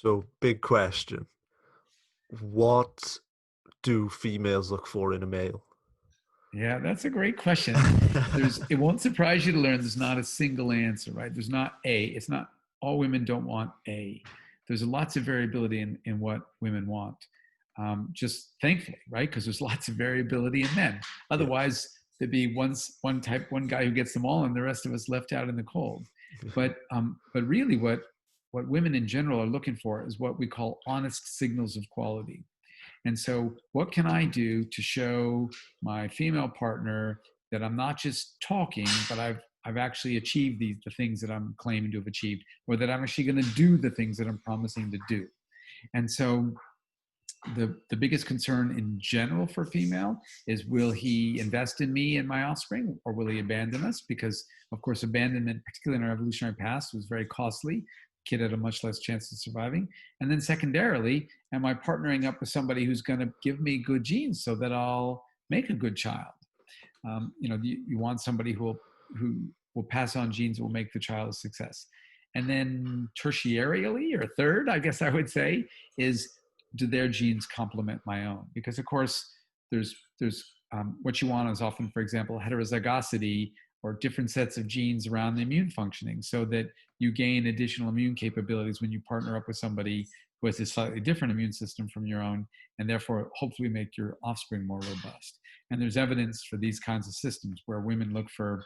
So, big question. What do females look for in a male? Yeah, that's a great question. It won't surprise you to learn there's not a single answer, right? There's not A. It's not all women don't want A. There's lots of variability in what women want. Just thankfully, right? Because there's lots of variability in men. Yeah. Otherwise, there'd be one guy who gets them all, and the rest of us left out in the cold. But really, what women in general are looking for is what we call honest signals of quality. And so, what can I do to show my female partner that I'm not just talking, but I've actually achieved the things that I'm claiming to have achieved, or that I'm actually going to do the things that I'm promising to do. And so, the biggest concern in general for female is, will he invest in me and my offspring, or will he abandon us? Because of course abandonment, particularly in our evolutionary past, was very costly. Kid had a much less chance of surviving. And then secondarily, am I partnering up with somebody who's going to give me good genes so that I'll make a good child? You want somebody who will pass on genes that will make the child a success. And then tertiarily, or third, I guess I would say, is, do their genes complement my own? Because of course, there's what you want is often, for example, heterozygosity, or different sets of genes around the immune functioning, so that you gain additional immune capabilities when you partner up with somebody who has a slightly different immune system from your own, and therefore hopefully make your offspring more robust. And there's evidence for these kinds of systems where women look for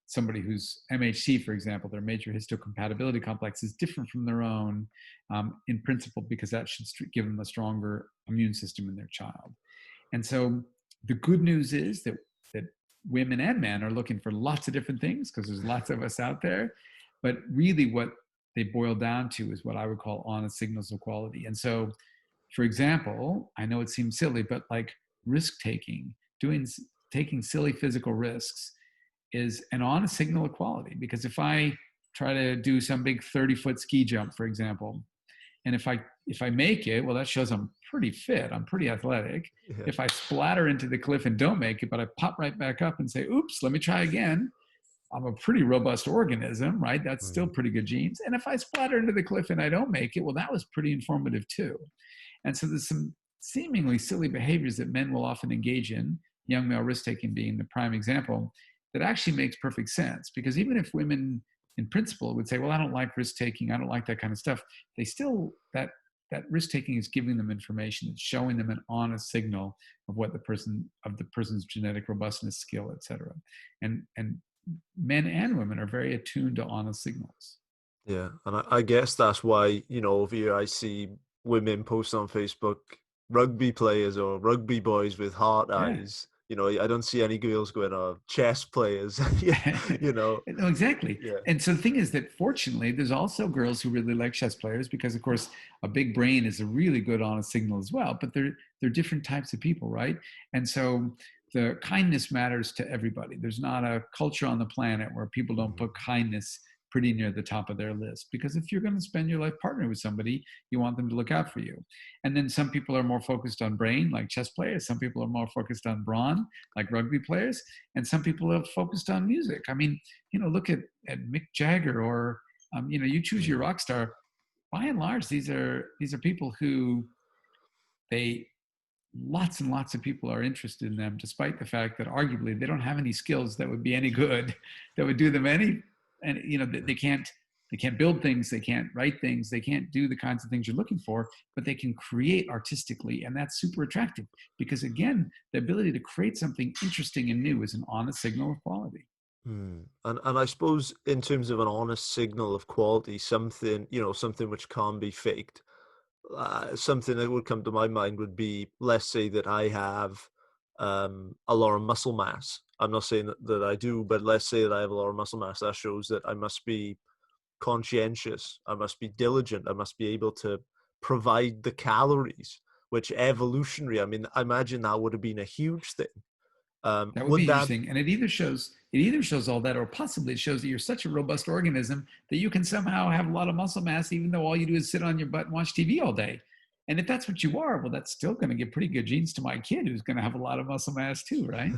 somebody whose MHC, for example, their major histocompatibility complex, is different from their own, in principle, because that should give them a stronger immune system in their child. And so the good news is that women and men are looking for lots of different things, because there's lots of us out there. But really what they boil down to is what I would call honest signals of quality. And so, for example, I know it seems silly, but like risk taking, taking silly physical risks is an honest signal of quality. Because if I try to do some big 30-foot ski jump, for example, and if I make it, well, that shows I'm pretty fit, I'm pretty athletic. Yeah. If I splatter into the cliff and don't make it, but I pop right back up and say, oops, let me try again, I'm a pretty robust organism, right? That's still pretty good genes. And if I splatter into the cliff and I don't make it, well, that was pretty informative too. And so there's some seemingly silly behaviors that men will often engage in, young male risk-taking being the prime example, that actually makes perfect sense. Because even if women in principle would say, well, I don't like risk-taking, I don't like that kind of stuff, they still, that risk-taking is giving them information. It's showing them an honest signal of what the person's genetic robustness, skill, et cetera. And men and women are very attuned to honest signals. Yeah. And I guess that's why, over here I see women post on Facebook, rugby players or rugby boys with heart Yeah. eyes. I don't see any girls going, oh, chess players. Yeah, No, exactly. Yeah. And so the thing is that fortunately, there's also girls who really like chess players, because of course a big brain is a really good honest signal as well. But they're different types of people, right? And so the kindness matters to everybody. There's not a culture on the planet where people don't put kindness pretty near the top of their list, because if you're going to spend your life partnering with somebody, you want them to look out for you. And then some people are more focused on brain, like chess players. Some people are more focused on brawn, like rugby players. And some people are focused on music. I mean, look at Mick Jagger, or you choose your rock star. By and large, these are people who lots and lots of people are interested in them, despite the fact that arguably they don't have any skills that would be any good, that would do them any. And they can't build things, they can't write things, they can't do the kinds of things you're looking for, but they can create artistically, and that's super attractive, because again, the ability to create something interesting and new is an honest signal of quality. And I suppose in terms of an honest signal of quality, something which can't be faked. Something that would come to my mind would be, let's say that I have a lot of muscle mass. I'm not saying that I do, but let's say that I have a lot of muscle mass. That shows that I must be conscientious, I must be diligent, I must be able to provide the calories, which evolutionary, I mean, I imagine that would have been a huge thing. That would be Would that interesting. And it either shows all that, or possibly it shows that you're such a robust organism that you can somehow have a lot of muscle mass, even though all you do is sit on your butt and watch TV all day. And if that's what you are, well, that's still going to give pretty good genes to my kid, who's going to have a lot of muscle mass too, right?